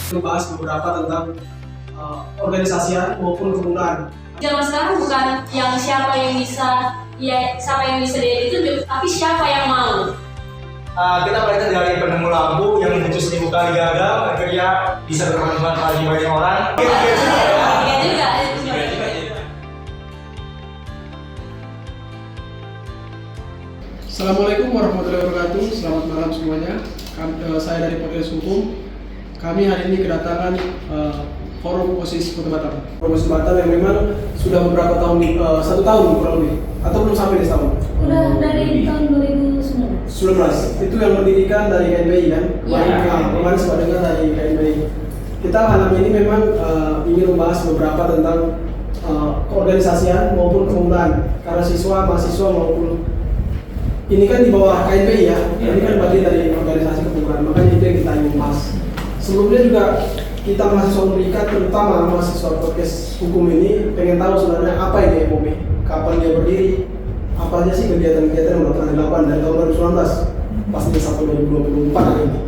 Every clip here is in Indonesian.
Membahas beberapa tentang organisasian maupun kepemudaan. Zaman sekarang bukan yang siapa yang bisa ditunjuk, tapi siapa yang mau. Kita belajar dari penemu lampu yang muncul di muka gagal, akhirnya bisa bermanfaat bagi banyak orang. Iya juga. Assalamualaikum warahmatullahi wabarakatuh. Selamat malam semuanya. Saya dari Podcast Hukum. Kami hari ini kedatangan Forum OSIS Kota Batam. Forum OSIS Batam yang memang sudah beberapa tahun, 1 tahun kurang lebih, atau belum sampai di tahun. Udah dari tahun 2019. 19. Itu yang mendirikan dari KNBI kan? Kemarin sempat dengar dari KNBI. Kita malam ini memang ingin membahas beberapa tentang keorganisasian maupun kepemudaan. Karena siswa, mahasiswa maupun ini kan di bawah KNBI ya. Ini kan bagian dari organisasi kepemudaan. Makanya itu yang kita ingin bahas. Sebelumnya juga kita mahasiswa Unbika, terutama mahasiswa podcast hukum ini pengen tahu sebenarnya apa ini FOB, kapan dia berdiri, apa aja sih kegiatan-kegiatan yang melakukan dilakukan dari tahun 2019 pasti sampai 2024 hari ini.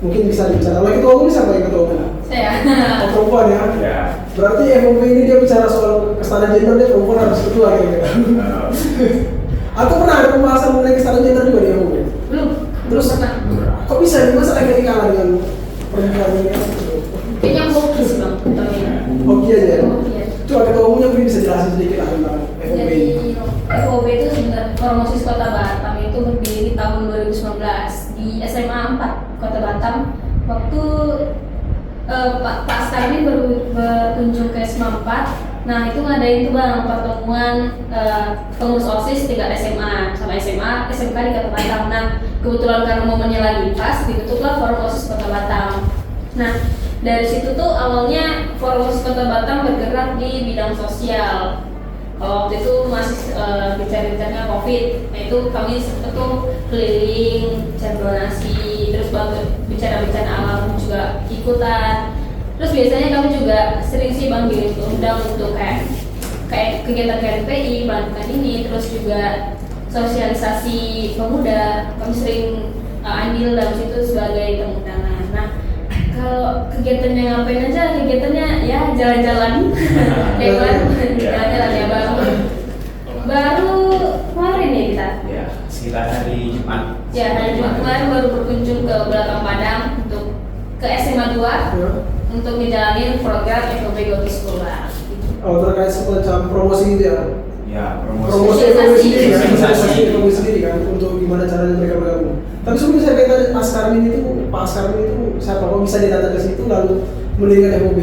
Mungkin bisa dibicara. Lagi ketua umum siapa yang ketua umum? Saya. Oh, perempuan ya? Ya. Berarti FOB ini dia bicara soal kesetaraan gender, dia perempuan harus ketua kayaknya. Atau pernah ada pembahasan mengenai kesetaraan gender juga di FOB? Belum. Terus pernah. kok bisa nih masa lagi kalah dengan perempuan ini? Kayaknya hoki sih bang. Hoki aja. Hoki ya. Coba ketua umumnya mungkin bisa jelasin sedikit lah tentang FOB Jadi ini. FOB itu sebenarnya Forum OSIS Kota Batam itu berdiri tahun 2019 di SMA 4 Kota Batam. Waktu Pak Askar ini baru berkunjung ke SMA 4. Nah itu ngadain tuh bang pertemuan pengurus OSIS tingkat SMA sama SMK di Kota Batam. Nah kebetulan karena momennya lagi pas ditutuplah Forum OSIS Kota Batam. Nah dari situ tuh awalnya Forum OSIS Kota Batam bergerak di bidang sosial. Kalau waktu itu masih bicara-bicaranya COVID, nah itu kami sempat tuh keliling, cari donasi, terus bicara-bicara alam juga ikutan. Terus biasanya kami juga sering sih bang diundang untuk kayak kegiatan KNPI, pelantikan ini, terus juga sosialisasi pemuda. Kami sering andil dalam situ sebagai temudanan. Nah kalau kegiatannya ngapain aja, kegiatannya ya jalan-jalan, jalan-jalan ya baru kemarin ya kita. Ya, sekitar hari Jumat. Ya hari Jumat kemarin baru berkunjung ke belakang Padang untuk ke SMA 2 untuk menjalani program FOB Go to School lah. Oh, terkait semacam promosi gitu ya? Ya, Promosi Sosialisasi. sendiri kan? Sosialisasi. Promosi sendiri kan? Untuk gimana caranya mereka bergabung. Tapi sebelumnya saya kata Askarin itu, Pak Askarin itu siapa? Kok bisa dia datang ke situ lalu mendirikan FOB?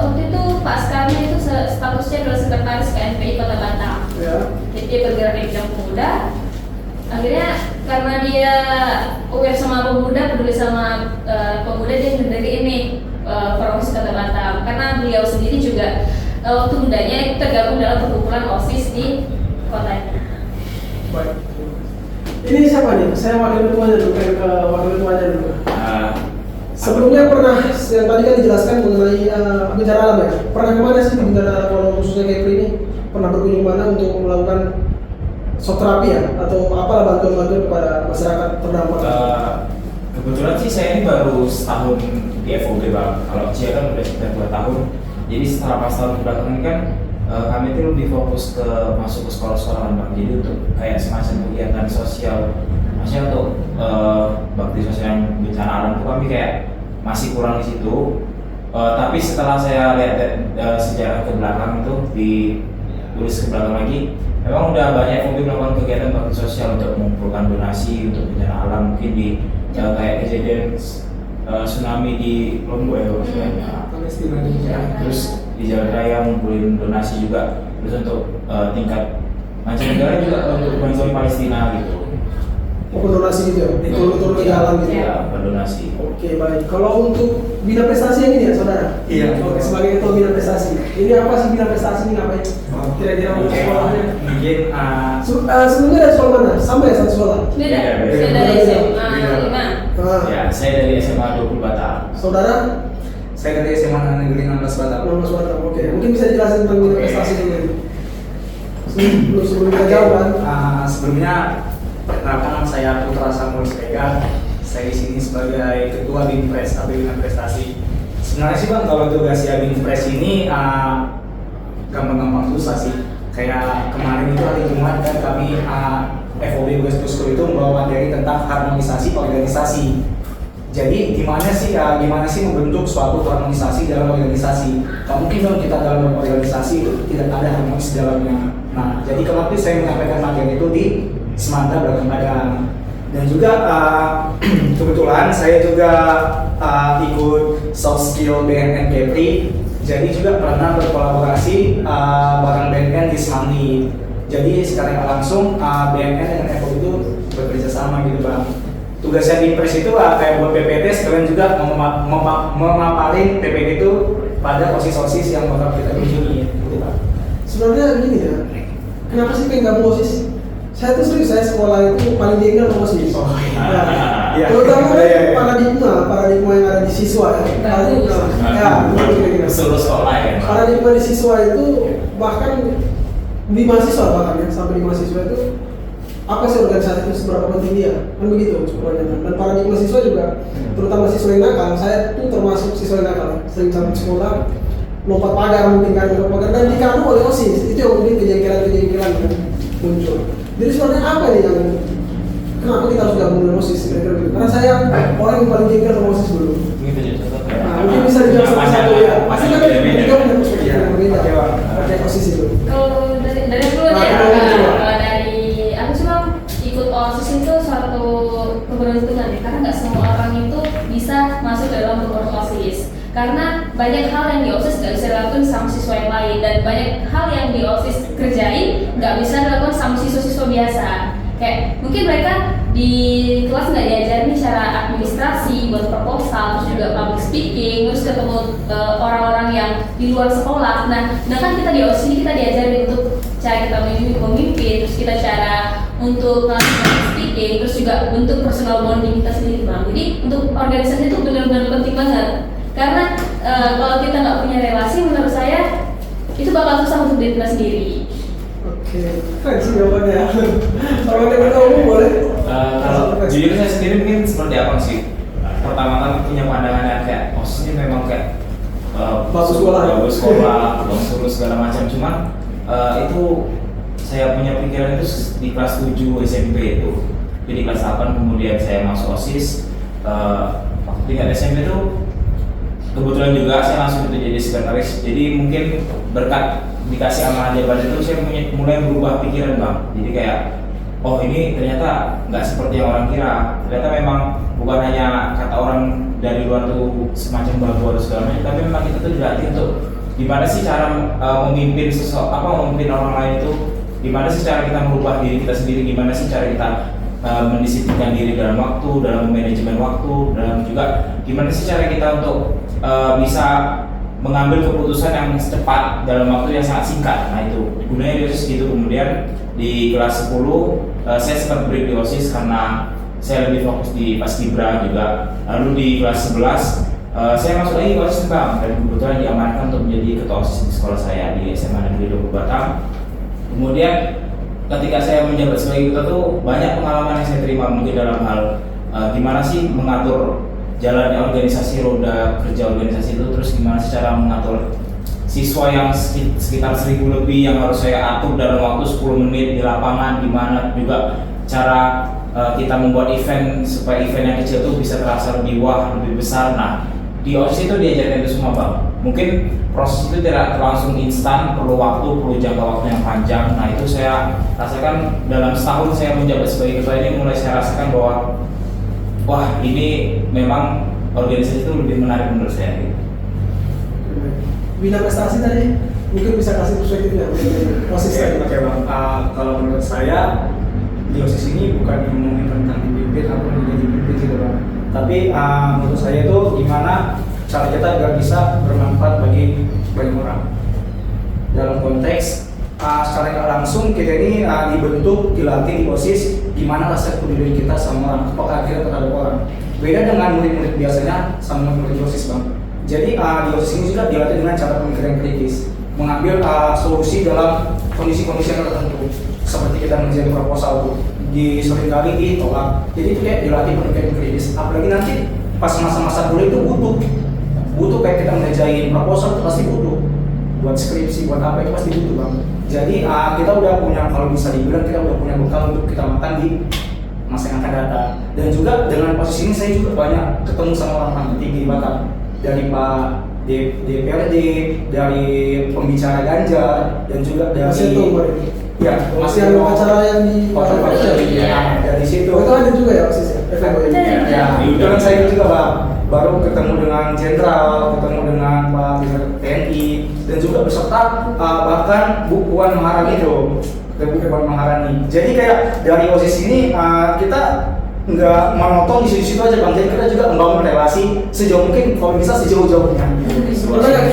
Waktu itu Pak Askarnya itu statusnya adalah sekretaris KNPI Kota Batam. Ya. Jadi dia bergerak di bidang pemuda. Akhirnya karena dia aware sama pemuda, peduli sama pemuda, dia mendiri ini Forum OSIS Kota Batam. Karena beliau sendiri juga waktu mudanya itu tergabung dalam perkumpulan OSIS di kotanya. Baik. Ini siapa nih? Saya wakil ketuanya dulu, wakil ketuanya dulu. Sebelumnya pernah, yang tadi kan dijelaskan mengenai bencana alam ya. Pernah kemana sih di bencana alam, kalau khususnya Kepri ini? Pernah berkunjung mana untuk melakukan shock terapi ya? Atau apalah bantuan-bantuan kepada masyarakat terdampak? Kebetulan sih saya ini baru setahun di FOB bang. Kalau Cia kan udah sekitar 2 tahun. Jadi setelah pas tahun kebelakangan kan kami itu lebih fokus ke masuk ke sekolah-sekolah bang. Jadi untuk kayak semacam kegiatan sosial, maksudnya untuk bakti sosial yang bencana alam itu kami kayak masih kurang di situ. Tapi setelah saya lihat sejarah ke belakang itu tulis ke belakang lagi, memang udah banyak FOB melakukan kegiatan bakti sosial untuk mengumpulkan donasi untuk bencana alam, mungkin di kayak kejadian tsunami di Lombok ya maksudnya. Ya, terus di jalan raya ngumpulin donasi juga, terus untuk tingkat mancanegara juga untuk bantuan Palestina gitu. Donasi gitu ya? Turun ke jalan gitu ya? Berdonasi. Oke, baik. Kalau untuk bina prestasi ini ya saudara? Iya. Oke, sebagai ketua bina prestasi. Ini apa sih bina prestasi ini, ngapain? Kira-kira untuk sekolahnya? Mungkin sebelumnya dari sekolah mana? Sama ya satu sekolah? Beda, Beda. saya dari SMA 5. ya saya dari SMA 20 Batam. Saudara? Saya dari SMA Negeri 16 Batam. 16 Batam, oke. Mungkin bisa dijelasin tentang bina prestasi dulu. Sebelum kita jauh kan? Sebelumnya perkenalkan saya Putra Samuel Sega. Saya di sini sebagai ketua Binpres atau Bina Prestasi. Sebenarnya sih Bang, kalau tugasnya Binpres ini gampang-gampang susah sih. Kayak kemarin itu hari Jumat kan kami FOB Gugus Tugas itu membawa materi tentang harmonisasi organisasi. Jadi gimana sih membentuk suatu harmonisasi dalam organisasi? Tak mungkin dong kita dalam organisasi itu tidak ada harmonis dalamnya. Nah, jadi kemarin saya menyampaikan materi itu di Semanta Belakang Padang. Dan juga kebetulan saya juga ikut soft skill BNN Kepri. Jadi juga pernah berkolaborasi bareng BNN di Semanggi. Jadi sekarang langsung BNN dengan FO itu bekerja sama gitu Bang. Tugasnya di Binpres itu kayak buat PPT, sekalian juga memaparin PPT itu pada OSIS-OSIS yang bakal kita kunjungi gitu Pak. Sebenarnya gini ya, kenapa sih pengen gabung OSIS? Saya tuh serius, saya sekolah itu paling jengkel sama OSIS. Oh iya. Nah, terutama paradigma yang ada di siswa ya. Paradigma, seluruh sekolah ya. paradigma di siswa itu bahkan di mahasiswa bahkan ya, sampai di mahasiswa itu apa sih organisasi itu seberapa penting dia, kan begitu kebanyakan. Dan paradigma siswa juga, terutama siswa yang nakal, saya tuh termasuk siswa yang nakal, sering cabut sekolah, lompat pagar mungkin kan, lompat pagar dan dikanu oleh OSIS, itu yang mungkin kejengkelan kan muncul. Jadi sebenarnya apa nih yang kenapa kita harus gabung dengan OSIS kira-kira begitu? Karena saya orang yang paling jengkel sama OSIS dulu. Gitu aja contohnya. Nah, mungkin bisa dijawab satu-satu ya. Pasti kan kita punya perspektif yang berbeda pakai OSIS itu. Kalau dari dulu Nah, ya, coba. kalau dari aku cuma ikut OSIS itu suatu keberuntungan ya, karena nggak semua orang itu bisa masuk dalam pengurus OSIS. Karena banyak hal yang di OSIS nggak bisa dilakukan sama siswa yang lain, dan banyak hal yang di OSIS kerjain nggak bisa dilakukan sama siswa-siswa biasa. Kayak mungkin mereka di kelas nggak diajarin cara administrasi, buat proposal, terus juga public speaking, terus ketemu orang-orang yang di luar sekolah. Nah, sedangkan kita di OSIS ini kita diajarin untuk cara kita memimpin, terus kita cara untuk public speaking, terus juga bentuk personal bonding kita sendiri Bang. Jadi untuk organisasi itu benar-benar penting banget. Karena kalau kita nggak punya relasi, menurut saya itu bakal susah untuk diri kita sendiri. Oke, keren sih jawabannya. Kalau ada yang tahu boleh. Kalau jujur saya sendiri mungkin seperti apa sih? Pertama kali punya pandangan yang kayak OSIS ini memang kayak Bagus sekolah, bagus segala macam. Cuman itu saya punya pikiran itu di kelas 7 SMP itu. Jadi kelas 8 kemudian saya masuk OSIS. Waktu tingkat SMP itu kebetulan juga saya langsung itu jadi sekretaris. Jadi mungkin berkat dikasih amanah jabatan itu saya mulai berubah pikiran Bang. Jadi kayak oh ini ternyata nggak seperti yang orang kira. Ternyata memang bukan hanya kata orang dari luar tuh semacam babu atau segala macam, tapi memang kita tuh dilatih untuk gimana sih cara memimpin memimpin orang lain itu, gimana sih cara kita merubah diri kita sendiri, gimana sih cara kita mendisiplinkan diri dalam waktu, dalam manajemen waktu, dalam juga gimana sih cara kita untuk bisa mengambil keputusan yang cepat dalam waktu yang sangat singkat. Nah itu gunanya di OSIS gitu. Kemudian di kelas 10 saya sempat break di OSIS karena saya lebih fokus di Paskibra juga. Lalu di kelas 11 saya masuk lagi ke OSIS Bang, dan kebetulan diamankan untuk menjadi ketua OSIS di sekolah saya di SMA Negeri 20 Batam. Kemudian ketika saya menjabat sebagai ketua tuh banyak pengalaman yang saya terima, mungkin dalam hal gimana sih mengatur jalannya organisasi, roda kerja organisasi itu, terus gimana sih cara mengatur siswa yang sekitar 1000 lebih yang harus saya atur dalam waktu 10 menit di lapangan, gimana juga cara kita membuat event supaya event yang kecil itu bisa terasa lebih wah, lebih besar. Nah di OSIS itu diajarin itu semua Bang. Mungkin proses itu tidak langsung instan, perlu waktu, perlu jangka waktu yang panjang. Nah itu saya rasakan dalam setahun saya menjabat sebagai ketua ini, mulai saya rasakan bahwa wah ini memang organisasi itu lebih menarik menurut saya gitu. Bina prestasi tadi mungkin bisa kasih perspektifnya OSIS tadi. Oke Bang, kalau menurut saya di OSIS ini bukan ngomongin tentang dipimpin atau menjadi pimpin gitu Bang. Tapi menurut saya itu gimana cara kita agar bisa bermanfaat bagi banyak orang. Dalam konteks secara nggak langsung kita ini dibentuk, dilatih di OSIS gimana rasa peduli kita sama orang, apakah kita terhadap orang. Beda dengan murid-murid biasanya sama murid OSIS Bang. Jadi di OSIS ini juga dilatih dengan cara pemikiran kritis, mengambil solusi dalam kondisi-kondisi yang tertentu. seperti kita mengerjakan proposal tuh seringkali ditolak. Jadi itu kayak dilatih pemikiran kritis. Apalagi nanti pas masa-masa kuliah itu butuh kayak kita mengerjain proposal itu pasti butuh buat skripsi, buat apa itu pasti butuh bang. Jadi kita udah punya, kalau bisa dibilang kita udah punya bekal untuk kita makan di masa yang akan datang. Dan juga dengan posisi ini saya juga banyak ketemu sama orang-orang tinggi di Batam, dari Pak DPRD, dari pembicara Ganjar, dan juga dari Masih itu, Bang. Ya, Masih ada acara yang di dari situ. Oh, itu ada juga ya posisi FMO ini. Ya, kebetulan saya juga Bang, baru ketemu dengan jenderal, ketemu dengan Pak TNI, dan juga beserta bahkan Bu Puan Maharani itu, Bu Puan Maharani. Jadi kayak dari posisi ini kita nggak monoton di situ-situ aja Bang, jadi kita juga membangun relasi sejauh mungkin, kalau bisa sejauh-jauhnya. Pernah nggak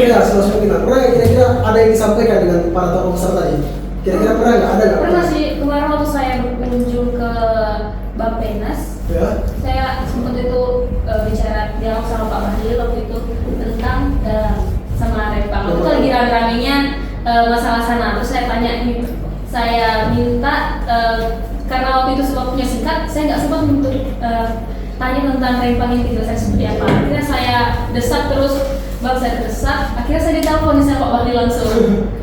kira-kira ada yang disampaikan dengan para tokoh besar tadi? Kira-kira pernah nggak? Ada nggak? Pernah sih, kemarin waktu saya berkunjung ke Bappenas, Ya. saya sempat itu bicara dialog sama Pak Bahlil waktu itu tentang sama Rempang. Waktu itu lagi rame-ramenya masalah sana, terus saya tanya nih, saya minta karena waktu itu waktunya singkat, saya nggak sempat untuk tanya tentang Rempang yang tidak saya seperti apa. Akhirnya saya desak terus, Bang saya desak, akhirnya saya ditelepon sama Pak Bahlil langsung.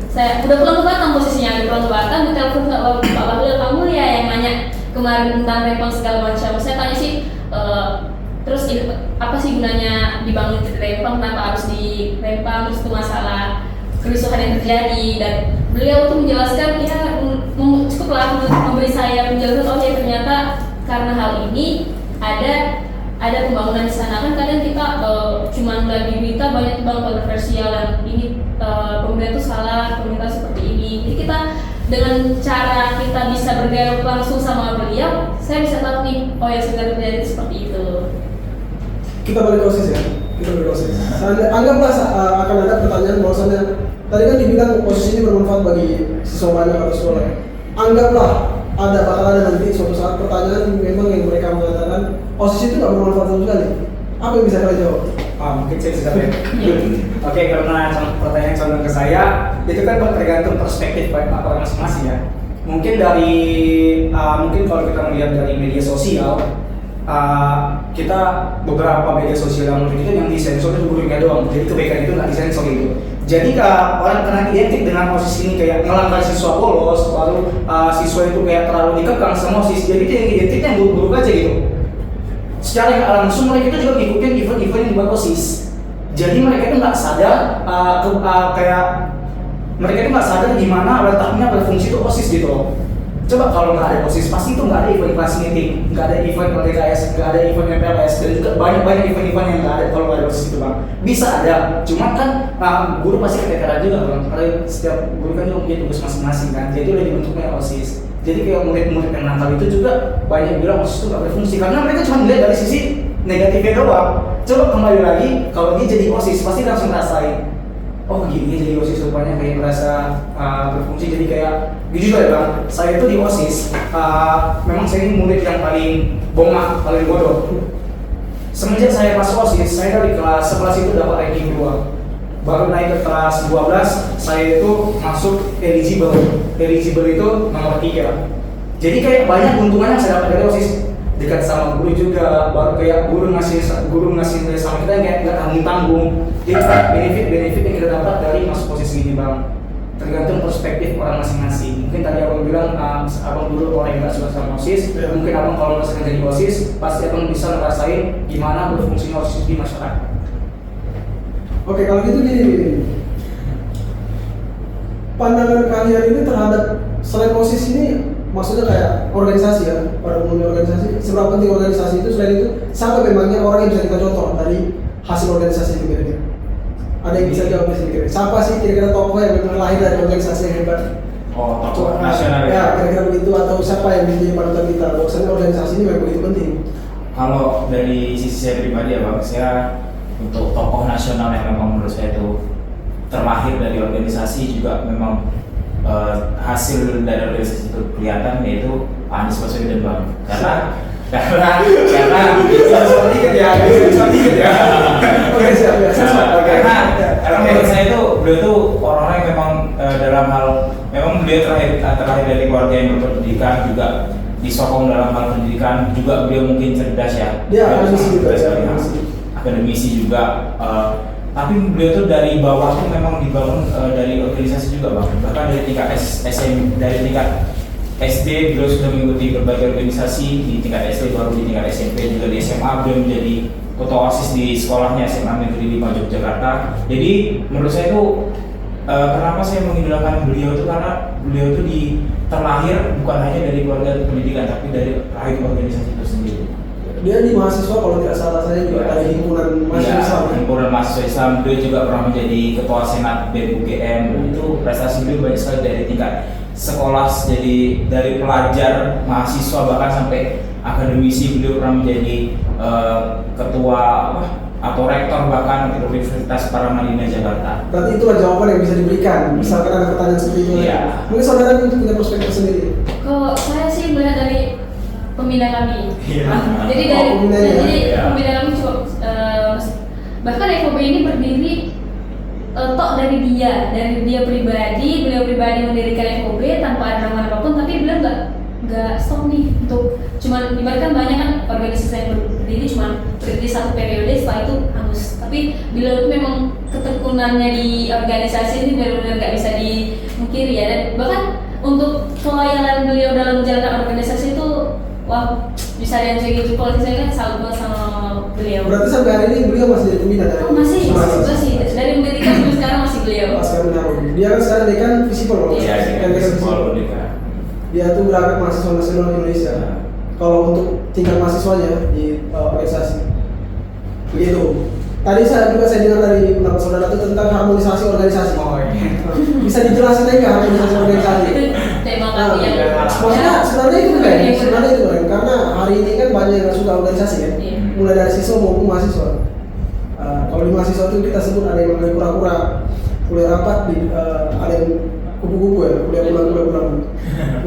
Saya udah pulang ke Batam posisinya, udah pulang ke Batam, ditelepon ke Pak Bahlil, kamu ya yang nanya kemarin tentang Rempang segala macam. Saya tanya sih, terus apa sih gunanya dibangun Rempang, kenapa harus di Rempang, terus itu masalah kerusuhan yang terjadi, dan beliau tuh menjelaskan ya cukuplah memberi saya penjelasan, oh ya ternyata karena hal ini ada pembangunan di sana. Kan kadang kita cuma melihat di berita banyak banget kontroversial dan ini pemerintah itu salah, pemerintah seperti ini. Jadi kita dengan cara kita bisa berdialog langsung sama beliau, saya bisa tahu nih, oh ya sebenarnya terjadi seperti itu. Kita balik proses ya. Kita balik proses. Anggaplah akan ada pertanyaan bahwasannya tadi kan dibilang posisi ini bermanfaat bagi siswa banyak atau sekolah. Anggaplah bakal ada nanti suatu saat pertanyaan memang yang mereka mengatakan posisi itu nggak bermanfaat sama sekali. Apa yang bisa kalian jawab? Mungkin saya bisa jawab. Oke, karena pertanyaan condong ke saya, itu kan tergantung perspektif orang masing-masing ya. Mungkin mungkin kalau kita melihat dari media sosial, kita beberapa media sosial yang menurut itu yang disensor itu buruknya doang. Jadi kebaikan itu nggak disensor gitu. Jadi orang kena identik dengan posisi ini kayak ngelanggar siswa bolos, baru siswa itu kayak terlalu dikekang sama OSIS. Jadi itu yang identiknya yang buruk-buruk aja gitu. Secara nggak langsung mereka itu juga ngikutin event-event yang dibuat OSIS. Jadi mereka itu nggak sadar kayak mereka itu nggak sadar di mana letaknya berfungsi itu OSIS gitu loh. Coba kalau nggak ada OSIS, pasti itu nggak ada event class meeting, nggak ada event LTKS, nggak ada event MPLS, dan juga banyak event-event yang nggak ada kalau nggak ada OSIS itu bang. Bisa ada, cuman kan guru pasti keteteran juga bang, karena setiap guru kan juga punya tugas masing-masing kan, jadi udah dibentuknya OSIS. Jadi kayak murid-murid yang nakal itu juga banyak bilang OSIS itu nggak berfungsi, karena mereka cuma melihat dari sisi negatifnya doang. Coba kembali lagi, kalau dia jadi OSIS, pasti langsung rasain, oh gini jadi OSIS rupanya kayak merasa berfungsi. Jadi kayak jujur ya bang, saya itu di OSIS memang saya ini murid yang paling bongak, paling bodoh. Semenjak saya masuk OSIS, saya dari kelas 11 itu dapat ranking 2. Baru naik ke kelas 12, saya itu masuk eligible. Eligible itu nomor 3. Jadi kayak banyak keuntungan yang saya dapat dari OSIS. Dekat sama guru juga, baru kayak guru ngasih nilai sama kita kayak nggak tanggung-tanggung. Jadi benefit yang kita dapat dari masuk posisi ini bang, tergantung perspektif orang masing-masing. Mungkin tadi abang bilang abang dulu orang yang nggak suka sama OSIS, mungkin abang kalau misalkan jadi OSIS pasti abang bisa ngerasain gimana berfungsinya OSIS di masyarakat. Oke, kalau gitu gini. Pandangan kalian ini terhadap selain OSIS ini, maksudnya kayak organisasi ya, pada umumnya organisasi, seberapa penting organisasi itu, selain itu siapa memangnya orang yang bisa kita contoh dari hasil organisasi itu kira-kira? Ada yang bisa jawab di sini kira-kira? Siapa sih kira-kira tokoh yang memang lahir dari organisasi yang hebat? Oh, tokoh nasional ya, kira-kira begitu, atau siapa yang menjadi panutan kita? Bahwasanya organisasi ini memang begitu penting. Kalau dari sisi saya pribadi ya bang, saya untuk tokoh nasional yang memang menurut saya itu terlahir dari organisasi juga memang hasil dari organisasi itu kelihatan, yaitu Anies Baswedan bang. Karena sedikit ya. Oke siap. Karena menurut saya itu beliau itu orang-orang yang memang dalam hal memang beliau terakhir dari keluarga yang berpendidikan, juga disokong dalam hal pendidikan, juga beliau mungkin cerdas ya. Dia akademisi juga, akademisi juga. Tapi beliau tuh dari bawah tuh memang dibangun dari organisasi juga bang. Bahkan dari tingkat dari tingkat SD beliau sudah mengikuti berbagai organisasi, di tingkat SD baru di tingkat SMP, juga di SMA beliau menjadi ketua OSIS di sekolahnya SMA Negeri 5 Yogyakarta. Jadi menurut saya itu kenapa saya mengidolakan beliau itu karena beliau itu terlahir bukan hanya dari keluarga pendidikan tapi dari rahim organisasi itu sendiri. Dia di mahasiswa kalau tidak salah saya juga dari himpunan mahasiswa Islam. Himpunan mahasiswa Islam. Beliau juga pernah menjadi ketua senat BEM UGM. Itu prestasi beliau banyak sekali dari tingkat sekolah, jadi dari pelajar, mahasiswa bahkan sampai akademisi. Beliau pernah menjadi ketua atau rektor bahkan Universitas Paramadina Jakarta. Berarti itulah jawaban yang bisa diberikan. Misalkan ada pertanyaan seperti itu. Iya. Mungkin saudara itu punya perspektif sendiri. Kalau saya sih melihat dari pembina kami. Iya. Jadi dari Iya. pembina kami cukup bahkan FOB ini berdiri dari dia pribadi, beliau pribadi mendirikan FOB tanpa ada nama apapun, tapi beliau nggak stop nih untuk cuman ibaratkan banyak kan organisasi yang berdiri cuman berdiri satu periode setelah itu hangus, tapi beliau itu memang ketekunannya di organisasi ini benar-benar nggak bisa dimungkiri ya, dan bahkan untuk keloyalan beliau dalam menjalankan organisasi itu wah bisa yang segi jempol, saya kan salut banget sama beliau. Berarti sampai hari ini beliau masih jadi pembina dari? Masih dari mendirikan sampai sekarang masih beliau. Pasca menaruh. Dia kan sekarang dekan visipol. Iya, Dekan visipol pendidikan. Dia tuh berangkat mahasiswa nasional Indonesia. Kalau untuk tingkat mahasiswanya di organisasi. Begitu. Tadi saya dengar dari pendapat saudara itu tentang harmonisasi organisasi. Oh iya. Bisa dijelasin lagi nggak harmonisasi organisasi? Itu tema kami yang Maksudnya sebenarnya itu kan, sebenarnya itu kan, karena hari ini kan banyak yang suka organisasi kan, Iya. mulai dari siswa maupun mahasiswa. Kalau di mahasiswa itu kita sebut ada yang namanya kura-kura, kuliah rapat, ada yang kupu-kupu ya, kuliah pulang.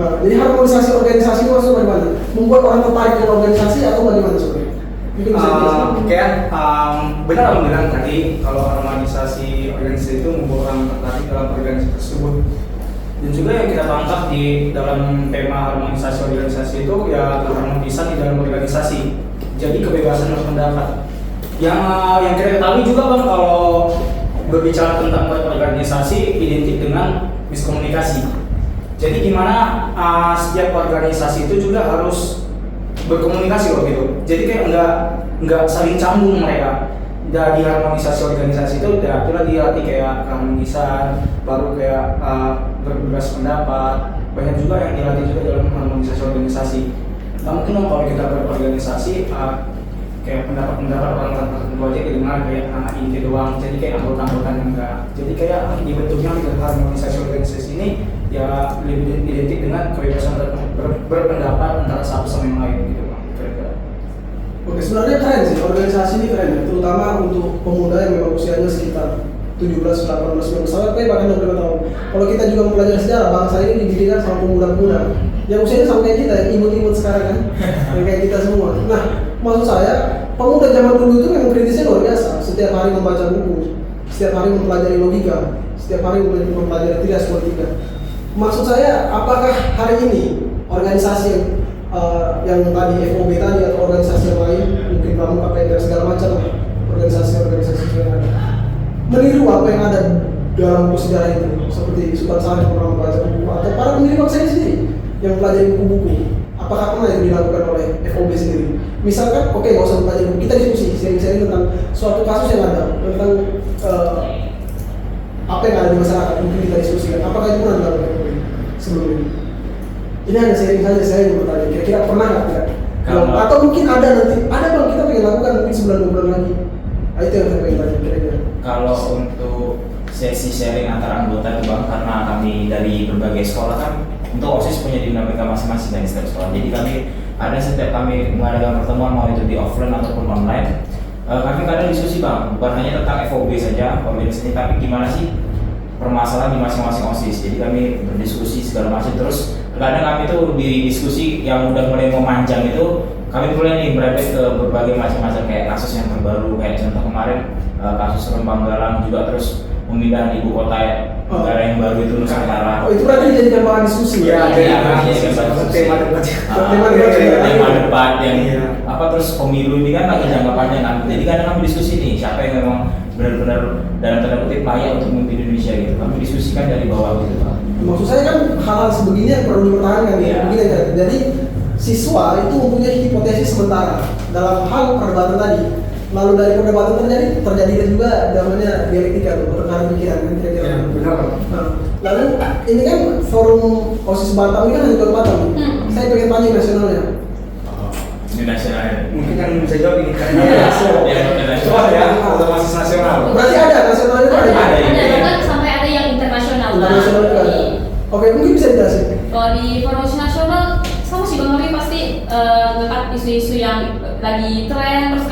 Nah, jadi harmonisasi organisasi itu maksudnya bagaimana? Membuat orang tertarik dengan organisasi atau bagaimana sebenarnya? Mungkin bisa dijelaskan. Kayak benar abang bilang tadi kalau harmonisasi organisasi itu membuat orang tertarik dalam organisasi tersebut. Dan juga yang kita tangkap di dalam tema harmonisasi organisasi itu ya keharmonisan di dalam organisasi. Jadi kebebasan berpendapat. Yang kita ketahui juga bang kalau berbicara tentang organisasi identik dengan miskomunikasi. Jadi gimana setiap organisasi itu juga harus berkomunikasi waktu itu. Jadi kayak nggak saling cambung mereka. Dari harmonisasi organisasi itu udah dilatih kayak keharmonisan, baru kayak berbebas pendapat. Banyak juga yang dilatih juga dalam harmonisasi organisasi. Nah, mungkin dong kalau kita berorganisasi kayak pendapat orang tertentu aja kedengar kayak anak inti doang. Jadi kayak anggota-anggota yang enggak. Jadi kayak dibentuknya di harmonisasi organisasi ini ya lebih identik dengan kebebasan berpendapat antara satu sama yang lain gitu bang. Oke, sebenarnya keren sih, organisasi ini keren ya, terutama untuk pemuda yang memang usianya sekitar 17, 18, 19 tahun, bahkan 25 tahun. Kalau kita juga mempelajari sejarah, bangsa ini didirikan sama pemuda-pemuda yang usianya sama kayak kita, imut-imut sekarang kan, yang kayak kita semua. Nah, maksud saya, pemuda zaman dulu itu memang kritisnya luar biasa. Setiap hari membaca buku, setiap hari mempelajari logika, setiap hari mempelajari trias politika. Maksud saya, apakah hari ini organisasi yang tadi FOB tadi atau organisasi yang lain, mungkin Pramuka, PNR segala macam organisasi yang ada, meniru apa yang ada dalam buku sejarah itu, seperti Sultan Syarif pernah membaca buku atau para pendiri bangsa ini sendiri yang pelajari buku-buku. Apakah pernah itu dilakukan oleh FOB sendiri? Misalkan, oke, nggak usah pelajari buku, kita diskusi sharing tentang suatu kasus yang ada, tentang apa yang ada di masyarakat, mungkin kita diskusikan. Apakah itu pernah dilakukan FOB sebelum ini? Ini hanya sharing saja, saya yang bertanya, kira-kira pernah nggak tidak? Atau mungkin ada nanti, ada bang, kita pengen lakukan mungkin sebulan 2 bulan lagi. Nah, itu yang saya pengen tanya kira-kira. Kalau untuk sesi sharing antara anggota itu bang, karena kami dari berbagai sekolah kan, untuk OSIS punya dinamika masing-masing dari setiap sekolah. Jadi kami ada setiap kami mengadakan pertemuan, mau itu di offline ataupun online, kami kadang diskusi bang, bukan hanya tentang FOB saja, organisasi, tapi gimana sih permasalahan di masing-masing OSIS. Jadi kami berdiskusi segala macam. Terus kadang kami tuh di diskusi yang udah mulai memanjang itu, kami mulai nih berada ke berbagai macam-macam kayak kasus yang terbaru, kayak contoh kemarin kasus Rempang Galang, juga terus pemindahan ibu kota negara yang baru itu Nusantara. Oh, itu berarti dijadikan bahan diskusi Iya, ya? jadi tema debat. tema debat yang Iya. apa terus pemilu ini kan lagi jangka panjang kan. Jadi kadang kami diskusi nih siapa yang memang benar-benar dalam tanda kutip layak untuk memimpin Indonesia gitu. Kami diskusikan dari bawah gitu Pak. Maksud saya kan hal-hal sebegini yang perlu dipertahankan ya. Iya. Begini kan. Jadi siswa itu mempunyai hipotesis sementara dalam hal perdebatan tadi. Lalu dari perdebatan terjadi juga namanya dialektika atau pertukaran pikiran kan kira-kira. Ya, benar. Nah, lalu ini kan forum OSIS Batam ini kan hanya di Batam. Saya pengen tanya nasionalnya. Ini nasionalnya. Mungkin kan bisa jawab ini kan. Iya, siap. Ya, nasional. Coba ya, otomatis nasional. Berarti ada nasionalnya itu ada. Ada. bahkan sampai ada yang internasional. Internasional juga ada. Oke, mungkin bisa dijelasin. Kalau di forum nasional sama sih Bang Rory pasti ngangkat isu-isu yang lagi tren, terus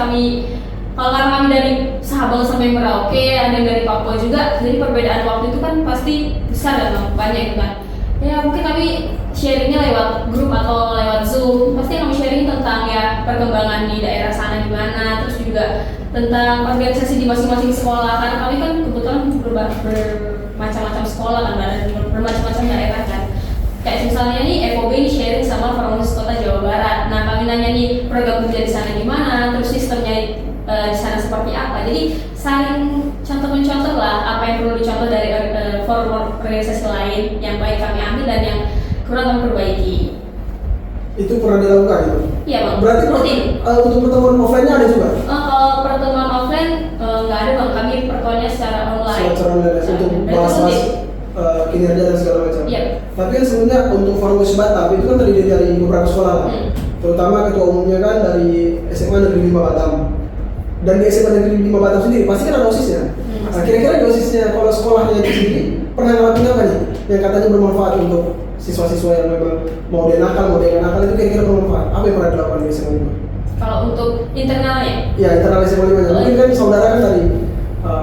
kalau karena kami dari Sabang sampai Merauke, ada yang dari Papua juga, jadi perbedaan waktu itu kan pasti besar dan banyak gitu kan. Ya mungkin kami sharingnya lewat grup atau lewat Zoom, pasti kami sharing tentang ya perkembangan di daerah sana gimana, terus juga tentang organisasi di masing-masing sekolah, karena kami kan kebetulan bermacam-macam sekolah kan, ada di bermacam-macam daerah kan. Kayak misalnya nih FOB ini sharing sama Formulis Kota Jawa Barat. Nah kami nanya nih program kerja di sana gimana, terus sistemnya di sana seperti apa. Jadi saling contoh-mencontoh lah apa yang perlu dicontoh dari forum organisasi lain yang baik kami ambil dan yang kurang kami perbaiki. Itu pernah dilakukan itu. Iya Bang. Berarti rutin. Untuk pertemuan offline-nya ada juga. Kalau pertemuan offline nggak ada Bang, kami pertemuannya secara online. Secara online Nah, untuk dan itu bahas-bahas rutin. kinerja dan segala macam. Iya. Tapi kan sebenarnya untuk forum OSIS Batam itu kan terdiri dari beberapa sekolah lah. Terutama ketua umumnya kan dari SMA Negeri 5 Batam. Dan di SMA Negeri 5 Batam sendiri pasti kan ada OSISnya. Nah, kira-kira di OSISnya kalau sekolahnya itu sendiri pernah ngelakuin apa nih yang katanya bermanfaat untuk siswa-siswa yang memang mau dia nakal, mau dia nggak nakal itu kira-kira bermanfaat? Apa yang pernah dilakukan di SMA 5? Kalau untuk internalnya, Ya, internal SMA 5 nya. Mungkin kan saudara kan dari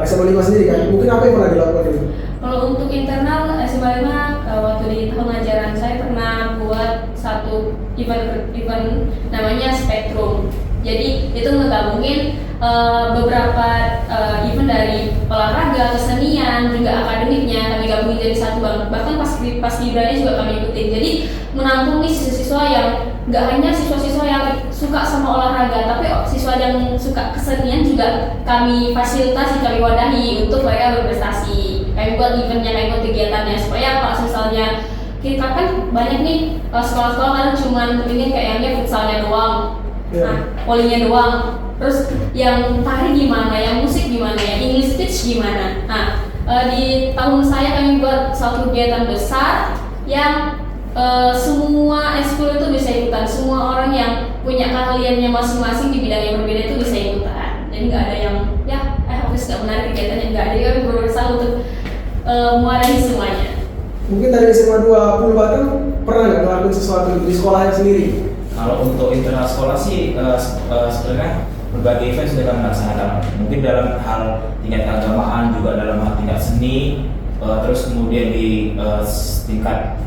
SMA 5 sendiri kan. Mungkin apa yang pernah dilakukan itu? kalau untuk internal SMA 5 waktu di tahun ajaran saya pernah buat satu event namanya Spektrum. Jadi itu ngegabungin beberapa event dari olahraga, kesenian, juga akademiknya kami gabungin jadi satu Bang. Bahkan pas Gibralnya juga kami ikutin. Jadi menampung nih siswa-siswa yang nggak hanya siswa-siswa yang suka sama olahraga, tapi siswa yang suka kesenian juga kami fasilitasi, kami wadahi untuk mereka berprestasi. Kami buat eventnya, kami buat kegiatannya supaya kalau misalnya kita kan banyak nih sekolah-sekolah kan cuman kepingin kayaknya futsalnya doang. Nah, polinya doang. Terus yang tari gimana, yang musik gimana, yang English speech gimana. Nah, di tahun saya kami buat satu kegiatan besar yang semua eskul itu bisa ikutan. Semua orang yang punya keahliannya masing-masing di bidang yang berbeda itu bisa ikutan. Jadi nggak ada yang office nggak menarik kegiatannya, nggak ada yang berusaha untuk mewadahi semuanya. Mungkin dari SMA 20 Batam pernah nggak ngelakuin sesuatu di sekolahnya sendiri? Kalau untuk internal sekolah sih sebenarnya berbagai event sudah kami laksanakan. Mungkin dalam hal tingkat keagamaan, juga dalam hal tingkat seni, terus kemudian di tingkat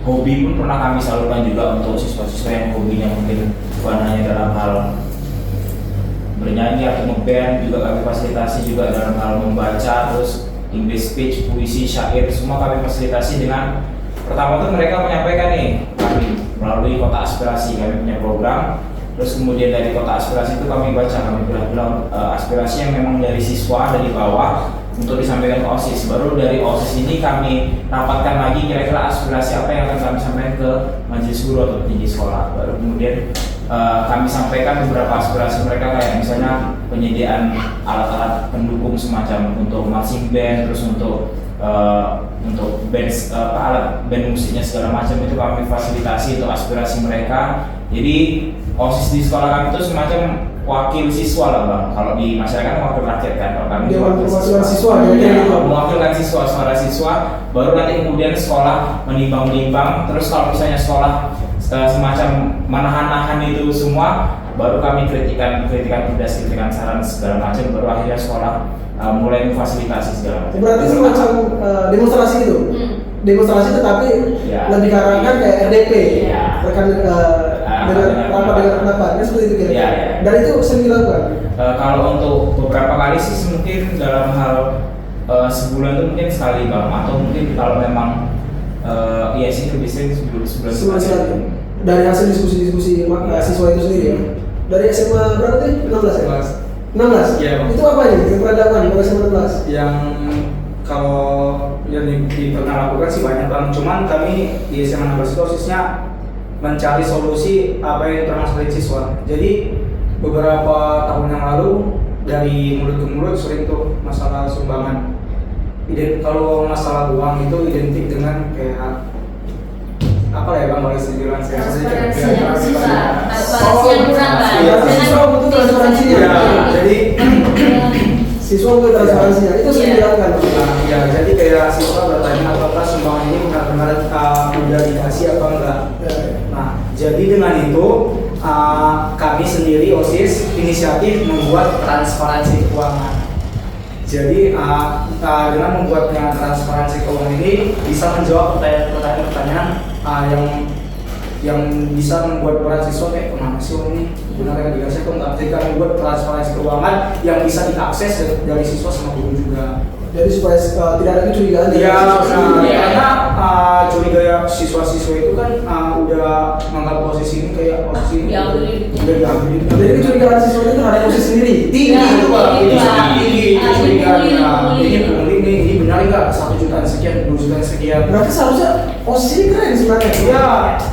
hobi pun pernah kami salurkan juga untuk siswa-siswa yang hobinya mungkin bukan hanya dalam hal bernyanyi atau ngeband, juga kami fasilitasi juga dalam hal membaca, terus English speech, puisi, syair, semua kami fasilitasi dengan pertama tuh mereka menyampaikan nih kami melalui kota aspirasi, kami punya program. Terus kemudian dari kota aspirasi itu kami baca, kami bilang aspirasi yang memang dari siswa dari bawah untuk disampaikan ke OSIS. Baru dari OSIS ini kami rapatkan lagi kira-kira aspirasi apa yang akan kami sampaikan ke majelis guru atau petinggi sekolah. Baru kemudian kami sampaikan beberapa aspirasi mereka kayak misalnya penyediaan alat-alat pendukung semacam untuk marching band, terus untuk band alat band musiknya segala macam itu kami fasilitasi untuk aspirasi mereka. Jadi OSIS di sekolah kami itu semacam wakil siswa lah Bang. Kalau di masyarakat wakil rakyat kan, kalau kami wakil siswa ya, mewakilkan siswa, suara siswa. Baru nanti kemudian sekolah menimbang-nimbang. Terus kalau misalnya sekolah semacam menahan-nahan itu semua, baru kami kritikan tugas, kritikan saran segala macam. Baru akhirnya sekolah mulai memfasilitasi segala macam. Berarti semacam demonstrasi itu? Demonstrasi tetapi ya, lebih karangkan kayak RDP, ya, rekan dengan rapat dengan pendapat, kan seperti itu kira-kira. Ya. Dan itu sering dilakukan. Kalau untuk beberapa kali sih mungkin dalam hal sebulan tuh mungkin sekali bang, atau mungkin kalau memang iya sih itu biasanya sebulan Sebulan sekali. sekali. Dari hasil diskusi-diskusi siswa itu sendiri ya. Dari SMA berapa tadi? 16 ya? 16? Iya, Bang. Itu apa aja yang pernah dilakukan pada SMA 16? Yang kalau yang pernah lakukan sih banyak bang, cuman kami di SMA 16 itu khususnya mencari solusi apa yang termasalah siswa. Jadi beberapa tahun yang lalu dari mulut ke mulut sering tuh masalah sumbangan. Kalau masalah uang itu identik dengan kayak apa ya bang, kalau istilah saya Transparansi yang susah, transparansi yang kurang kan. Iya, siswa butuh transparansinya. Ya, jadi Siswa butuh transparansinya, itu sering Iya. dilakukan. ya jadi kayak siswa bertanya apakah sumbangan ini benar-benar udah dikasih apa enggak. Ya. Nah, jadi dengan itu kami sendiri OSIS inisiatif membuat transparansi keuangan. Jadi dengan membuatnya transparansi keuangan ini bisa menjawab pertanyaan-pertanyaan yang bisa membuat para siswa kayak kemana sih uang ini benar yang dikasih atau enggak. Jadi kami membuat transparansi keuangan yang bisa diakses dari siswa sama guru juga. Jadi supaya tidak ada kecurigaan dari Ya, siswa. karena curiga siswa-siswa itu kan udah menganggap posisi ini kayak posisi ini Diambil. udah diambil. Jadi kecurigaan siswa itu terhadap posisi sendiri. Tinggi Ya, itu pak, ini tinggi, sangat Pak. tinggi Ah, ini curigaannya. pungli. Ini pungli nih, ini benar nggak 1 jutaan sekian, 2 jutaan sekian? Berarti seharusnya posisi ini keren sebenarnya. Iya,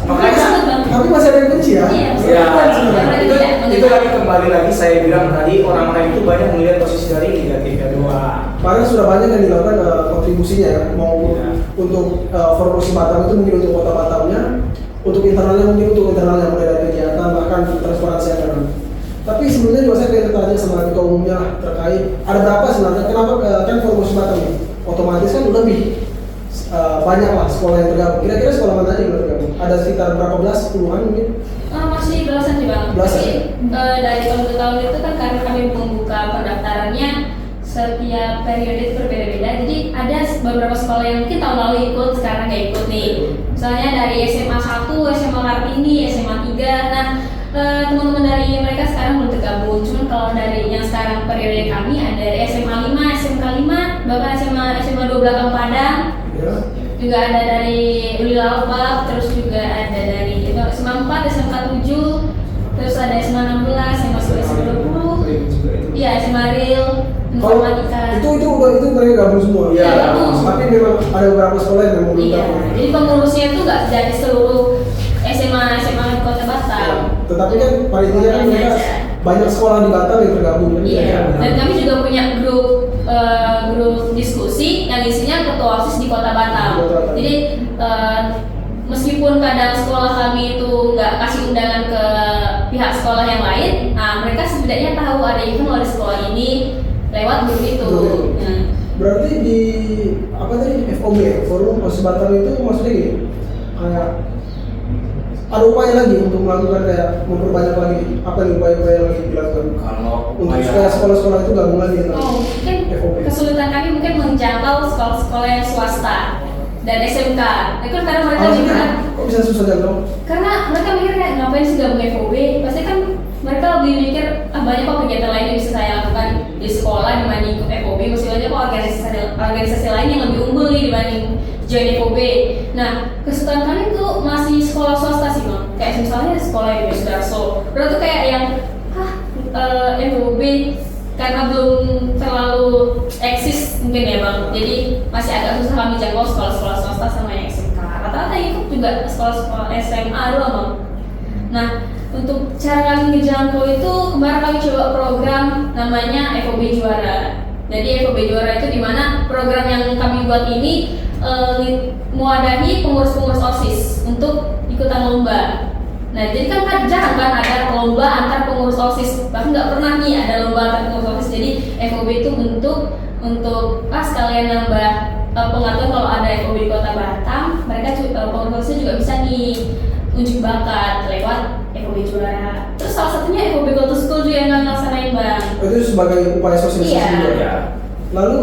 makanya. Tapi masih ada yang benci ya. Iya. Ya, Keren sebenarnya. itu lagi kembali lagi saya bilang tadi orang-orang itu banyak melihat posisi dari negatifnya doang. Padahal sudah banyak yang dilakukan kontribusinya ya, mau Iya. untuk Formosi Batam itu mungkin untuk kota Batamnya, untuk internalnya mungkin untuk internalnya mulai dari kegiatan bahkan transparansi anggaran. Tapi sebenarnya juga saya pengen tanya sama ketua umumnya lah, terkait ada berapa sebenarnya kenapa kan Formosi Batam ini otomatis kan lebih banyak lah sekolah yang tergabung. Kira-kira sekolah mana aja yang tergabung? Ada sekitar berapa belas, puluhan mungkin? Masih belasan sih bang. Belasan. Tapi dari tahun ke tahun itu kan karena kami membuka pendaftarannya setiap periode itu berbeda-beda. Jadi ada beberapa sekolah yang mungkin tahun lalu ikut, sekarang nggak ikut nih. Misalnya dari SMA 1, SMA Kartini, SMA 3. Nah, teman-teman dari mereka sekarang belum tergabung. Cuman kalau dari yang sekarang periode kami ada dari SMA 5, SMK 5, bahkan SMA 2 Belakang Padang. Ya. Juga ada dari Ulil Albab, terus juga ada dari SMA 4, SMK 7, terus ada SMA 16, SMA 20, iya SMA Real, Kalau Informatika. itu mereka gabung semua. Iya, gabung. Tapi memang ada beberapa sekolah yang memang belum Iya, gabung. jadi pengurusnya itu nggak dari seluruh SMA di Kota Batam. Tetapi kan pada intinya kan mereka Aja. banyak sekolah di Batam yang tergabung kan. Iya, Ya. dan kami juga punya grup diskusi yang isinya ketua OSIS di Kota Batam. Kota Batam. Jadi meskipun kadang sekolah kami itu nggak kasih undangan ke pihak sekolah yang lain, nah mereka setidaknya tahu ada event dari sekolah ini lewat grup itu. Grup. Nah, Berarti di apa tadi FOB ya, Forum OSIS Batam itu maksudnya gini, kayak ada upaya lagi untuk melakukan kayak memperbanyak lagi apa nih upaya-upaya yang lagi dilakukan Kalau untuk supaya sekolah-sekolah itu gabung lagi dengan mungkin FOB. kesulitan kami mungkin menjangkau sekolah-sekolah yang swasta dan SMK. Itu kan karena mereka Maksudnya, mikir kok bisa susah jangkau? karena mereka mikir kayak ngapain sih gabung FOB? Pasti kan mereka lebih mikir banyak kok kegiatan lain yang bisa saya lakukan di sekolah dibanding ikut FOB. Masih banyak kok organisasi lain yang lebih unggul nih dibanding join FOB. Nah, kesulitan kami tuh masih sekolah swasta sih bang. Kayak misalnya sekolah yang Sudarso. Berarti kayak yang FOB karena belum terlalu eksis mungkin ya bang. Jadi masih agak susah kami jangkau sekolah-sekolah swasta sama yang SMK. Rata-rata ikut juga sekolah-sekolah SMA doang bang. Nah, untuk cara kami ngejangkau itu kemarin kami coba program namanya FOB Juara. Jadi FOB Juara itu dimana program yang kami buat ini mewadahi pengurus-pengurus OSIS untuk ikutan lomba. Nah, jadi kan jarang kan ada lomba antar pengurus OSIS. Bahkan nggak pernah nih ada lomba antar pengurus OSIS. Jadi FOB itu bentuk untuk sekalian nambah pengaturan kalau ada FOB di Kota Batam, mereka pengurus OSIS juga bisa nih unjuk bakat lewat FOB Juara. Terus salah satunya FOB Go to School juga yang kami laksanain bang. Itu sebagai upaya sosialisasi Iya. juga. ya. Lalu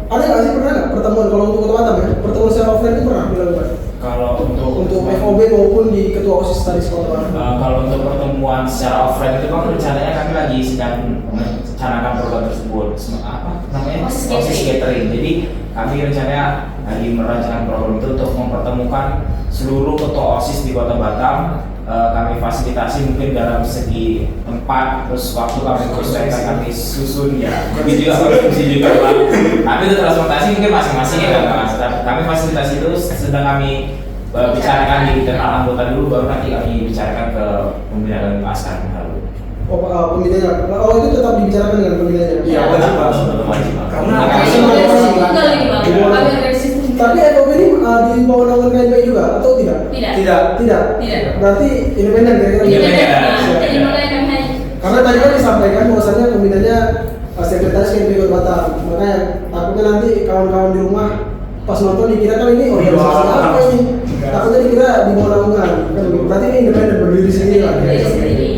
ada nggak sih pernah nggak pertemuan kalau untuk Kota Batam ya? Pertemuan secara offline itu pernah dilakukan? Kalau untuk FOB maupun di ketua OSIS tadi sekolah. kalau untuk pertemuan secara offline itu bang, rencananya kami lagi sedang merencanakan program tersebut. Apa namanya? OSIS Catering. Jadi kami rencananya lagi merancangkan program itu untuk mempertemukan seluruh ketua OSIS di Kota Batam. Kami fasilitasi mungkin dalam segi tempat, terus waktu kami sesuaikan, kami susun ya. Kami juga konsumsi juga Pak. Tapi itu transportasi mungkin masing-masing ya kan Mas. Kami fasilitasi itu sedang kami bicarakan di internal anggota dulu, baru nanti kami bicarakan ke pembinaan askar baru. Pembinanya. Itu tetap dibicarakan dengan pembinanya. Iya, wajib Pak. Wajib Pak. Karena Kami Kami tunggal lagi bang. Kami organisasi Tapi FOB ini di bawah naungan KMPI juga atau tidak? tidak. Tidak. Tidak. Berarti independen kira-kira. Independen. Jadi mulai kami hanya Karena tadi kan disampaikan bahwasannya pembinanya sekretaris KMPI Kota Batam. Makanya takutnya nanti kawan-kawan di rumah pas nonton dikira kan ini organisasi apa ini? Takutnya dikira di bawah naungan. Kan begitu. Berarti ini independen berdiri sendiri lah. berdiri sendiri.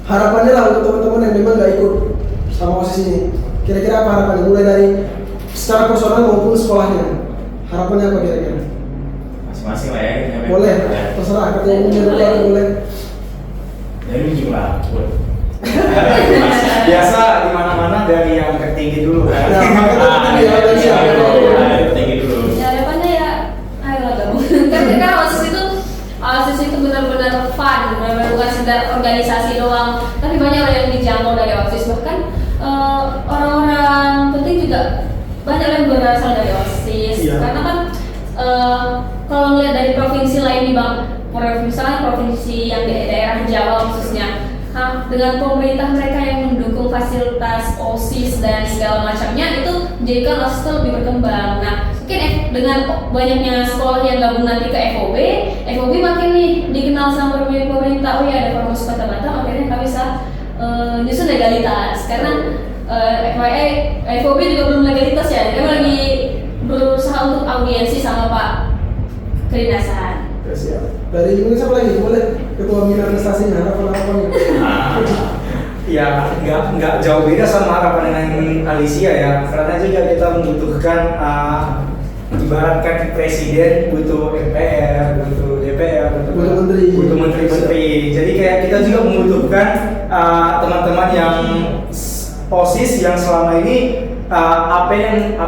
Harapannya lah untuk teman-teman yang memang nggak ikut sama OSIS ini. Kira-kira apa harapannya? Mulai dari secara personal maupun sekolahnya. Harapannya apa kira-kira? Masing-masing lah ya. Boleh, Ya. terserah. Kata umumnya dulu boleh. Dari ujung lah. Boleh. biasa di mana-mana dari yang tertinggi dulu kan. Nah, makanya itu dia, siapa? Tinggi dulu. Ya harapannya ya ayo lah gabung. Karena OSIS itu benar-benar fun, benar-benar bukan sekedar organisasi doang, tapi banyak orang yang dijangkau dari OSIS. Bahkan orang-orang penting juga banyak yang berasal dari OSIS. Iya. Karena kan kalau ngeliat dari provinsi lain nih bang, misalnya provinsi yang di daerah Jawa khususnya, dengan pemerintah mereka yang mendukung fasilitas OSIS dan segala macamnya, itu menjadikan OSIS itu lebih berkembang. Nah, mungkin dengan banyaknya sekolah yang gabung nanti ke FOB makin nih dikenal sama pemerintah. Oh ya, ada Formus Kota Batam, akhirnya kita bisa nyusun legalitas. Karena FYI, FOB juga belum legalitas ya, kita lagi berusaha untuk audiensi sama Pak Kedinasan. Siap. Dari Indonesia apa lagi? Boleh ketua bina prestasinya harapan-harapannya. Ya nggak jauh beda sama harapan dengan Alicia ya, karena juga kita membutuhkan ibaratkan presiden butuh MPR, butuh DPR, butuh menteri. Jadi kayak kita juga membutuhkan teman-teman yang OSIS yang selama ini apa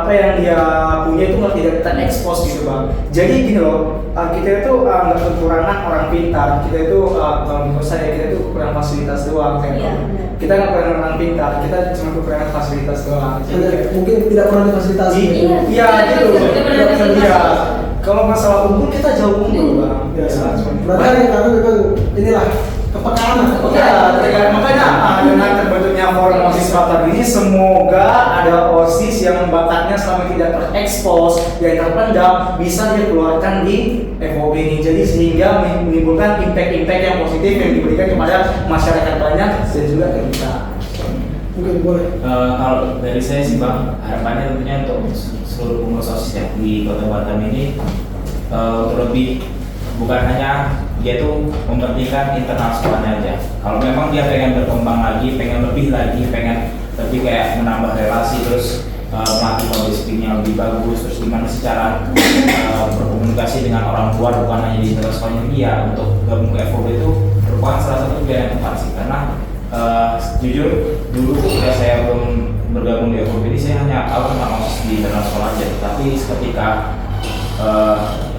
yang dia punya itu nggak tidak terekspos gitu bang. Jadi gini loh, kita itu nggak kekurangan orang pintar, kita itu kalau menurut saya kita itu kurang fasilitas doang kayak Iya, kita nggak kurang orang pintar, kita cuma kekurangan fasilitas doang. Mungkin tidak pernah difasilitasi. Iya gitu. Iya. Kalau masalah unggul kita jauh unggul bang. Berarti karena memang inilah kepekaan. Ya, makanya dengan terbentuknya forum OSIS Batam ini semoga ada OSIS yang bakatnya selama tidak terekspos, yang terpendam bisa dikeluarkan di FOB ini. Jadi sehingga menimbulkan impact yang positif yang diberikan kepada masyarakat banyak dan juga ke kita. Mungkin boleh. Kalau dari saya sih bang, harapannya tentunya untuk seluruh pengurus OSIS ya di Kota Batam ini lebih bukan hanya dia tuh mementingkan internal sekolahnya aja. Kalau memang dia pengen berkembang lagi, pengen lebih lagi, pengen lebih kayak menambah relasi, terus melatih public speaking-nya lebih bagus, terus gimana sih cara berkomunikasi dengan orang luar bukan hanya di internal sekolahnya dia, untuk gabung ke FOB itu merupakan salah satu pilihan yang tepat sih. Karena jujur dulu ketika saya belum bergabung di FOB ini saya hanya tahu tentang OSIS di internal sekolah aja, tapi ketika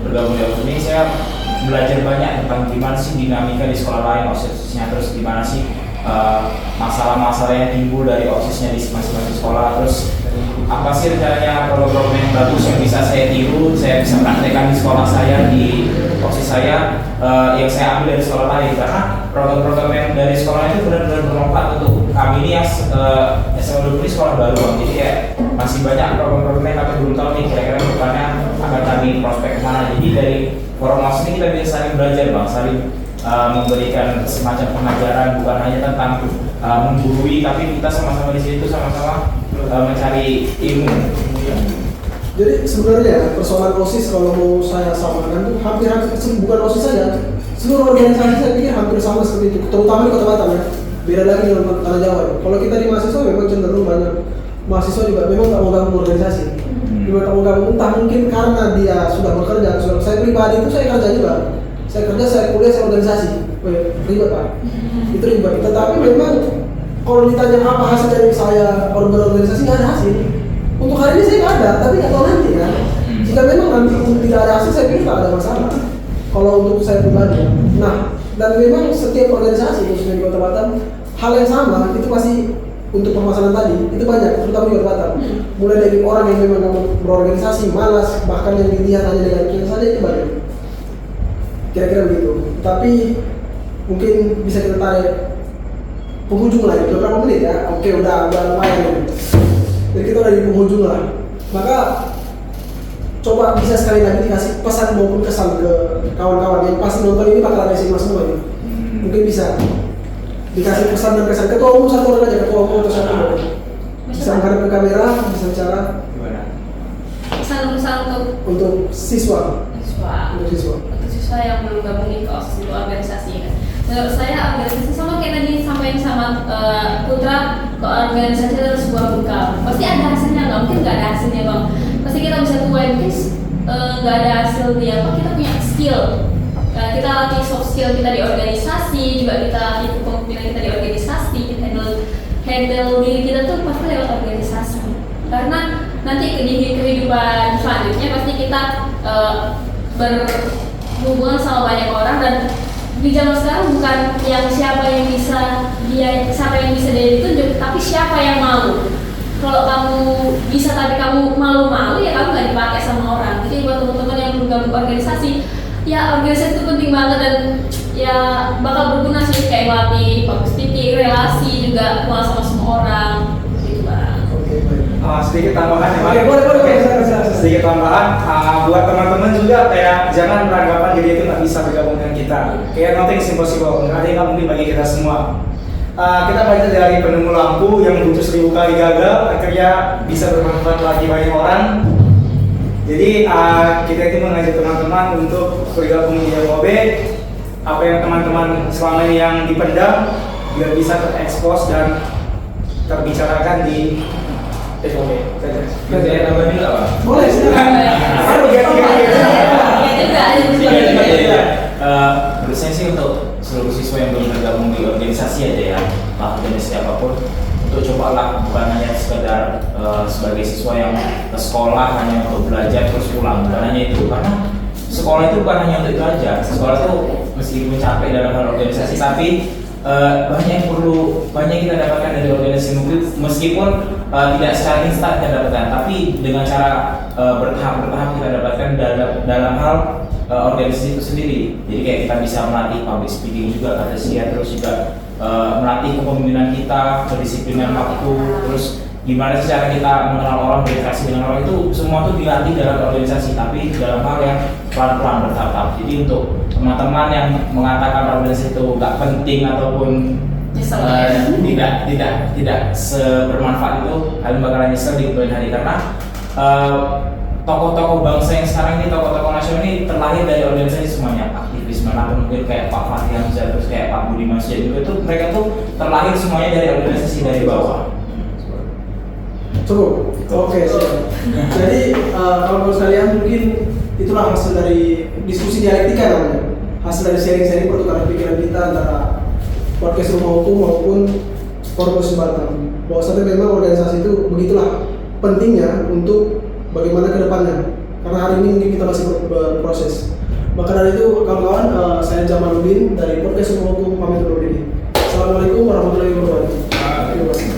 bergabung di FOB ini saya belajar banyak tentang gimana sih dinamika di sekolah lain OSIS-nya, terus gimana sih masalah-masalah yang timbul dari OSIS-nya di masing-masing sekolah, terus apa sih rencananya program yang bagus yang bisa saya tiru, saya bisa praktekkan di sekolah saya, di OSIS saya yang saya ambil dari sekolah lain. Karena program-program yang dari sekolah itu benar-benar bermanfaat untuk kami ini yang SMA 20 ini sekolah baru bang. Jadi kayak masih banyak program-program yang kami belum tahu nih kira-kira depannya akan kami prospek kemana. Jadi dari forum OSIS ini kita bisa saling belajar bang, saling memberikan semacam pengajaran, bukan hanya tentang menggurui, tapi kita sama-sama di situ sama-sama mencari ilmu. Jadi sebenarnya persoalan OSIS kalau mau saya samakan itu hampir bukan OSIS saja, seluruh organisasi saya pikir hampir sama seperti itu, terutama di Kota Batam ya. Beda lagi dengan Tanah Jawa. Kalau kita di mahasiswa memang cenderung banyak mahasiswa juga memang tak mau gabung organisasi. Juga tak mau gabung, entah mungkin karena dia sudah bekerja. Saya pribadi itu saya kerja juga. Saya kerja, saya kuliah, saya organisasi. Ribet Pak. Itu ribet. Tetapi memang kalau ditanya apa hasil dari saya berorganisasi, nggak ada hasil. Untuk hari ini saya nggak ada, tapi nggak tahu nanti kan. Jika memang nanti tidak ada hasil, saya pikir tak ada masalah. Kalau untuk saya pribadi. Nah, dan memang setiap organisasi khususnya di Kota Batam hal yang sama itu pasti untuk permasalahan tadi itu banyak, terutama di Kota Batam. Mulai dari orang yang memang nggak mau berorganisasi, malas, bahkan yang dilihat hanya dengan kian saja itu banyak. Kira-kira begitu. Tapi mungkin bisa kita tarik penghujung lagi beberapa menit ya. Oke, udah lumayan. Jadi kita udah di penghujung lah. Maka coba bisa sekali lagi dikasih pesan maupun kesan ke kawan-kawan yang pasti nonton ini bakal ada SMA semua ya. Mungkin bisa dikasih pesan dan kesan. Ketua umum satu orang aja, ketua umum atau satu orang. Bisa menghadap ke kamera, bisa bicara. Gimana? Pesan-pesan Untuk siswa. Untuk siswa. Untuk siswa yang belum gabungin ke OSIS itu organisasi kan. Menurut saya organisasi sama kayak tadi disampaikan sama Putra, ke organisasi itu adalah sebuah bekal. Pasti ada hasilnya, nggak mungkin nggak ada hasilnya bang. Pasti kita bisa tuain guys, nggak ada hasil dia apa, kita punya skill. Kita latih soft skill kita di organisasi, juga kita latih kepemimpinan kita di organisasi, kita handle diri kita tuh pasti lewat organisasi. Karena nanti di kehidupan selanjutnya pasti kita berhubungan sama banyak orang, dan di zaman sekarang bukan yang siapa yang bisa dia ditunjuk, tapi siapa yang mau. Kalau kamu bisa tapi kamu malu-malu ya kamu nggak dipakai sama orang. Jadi buat teman-teman yang belum gabung organisasi, ya organisasi itu penting banget dan ya bakal berguna sih, kayak melatih bagus titik relasi juga, kenal sama semua orang gitu bang. Oke, baik. Sedikit tambahan ya, Pak. Oke, boleh. Sedikit tambahan buat teman-teman juga, kayak jangan beranggapan diri itu nggak bisa bergabung dengan kita. Kayak nothing impossible, nggak ada yang nggak mungkin bagi kita semua. Kita belajar dari penemu lampu yang butuh 1000 kali gagal, akhirnya bisa bermanfaat bagi banyak orang. Jadi kita itu mengajak teman-teman untuk bergabung di FOB. Apa yang teman-teman selama ini yang dipendam biar bisa terekspos dan terbicarakan di FOB. Saya tambah juga Pak. Boleh, silakan. Menurut saya sih untuk seluruh siswa yang belum tergabung di organisasi aja ya, entah organisasi apapun, untuk cobalah bukan hanya sekedar sebagai siswa yang ke sekolah hanya untuk belajar terus pulang, bukan hanya itu, karena sekolah itu bukan hanya untuk itu aja. Sekolah itu meskipun capek dalam hal organisasi, tapi banyak kita dapatkan dari organisasi, meskipun tidak secara instan kita dapatkan, tapi dengan cara bertahap kita dapatkan dalam hal organisasi itu sendiri. Jadi kayak kita bisa melatih public speaking juga, kadesia, terus juga melatih kepemimpinan kita, kedisiplinan waktu, terus gimana sih cara kita mengenal orang, berinteraksi dengan orang, itu semua tuh dilatih dalam organisasi, tapi dalam hal yang pelan-pelan bertahap. Jadi untuk teman-teman yang mengatakan organisasi itu nggak penting ataupun tidak sebermanfaat, itu kalian bakalan nyesel di kemudian hari, karena tokoh-tokoh bangsa yang sekarang ini, tokoh-tokoh nasional ini terlahir dari organisasi semuanya. Aktivis manapun, mungkin kayak Pak Fatih Hamzah, terus kayak Pak Budiman Sujatmiko, itu mereka tuh terlahir semuanya dari organisasi dari bawah. Cukup. Oke, siap. Jadi kalau menurut kalian mungkin itulah hasil dari diskusi dialektika namanya. Hasil dari sharing-sharing pertukaran pikiran kita antara podcast Rumah Hukum maupun Korpus Batam. Bahwasanya memang organisasi itu begitulah pentingnya untuk bagaimana ke depannya. Karena hari ini mungkin kita masih berproses. Maka dari itu kawan-kawan, saya Jamaluddin dari podcast Rumah Hukum pamit undur diri. Assalamualaikum warahmatullahi wabarakatuh. Terima kasih.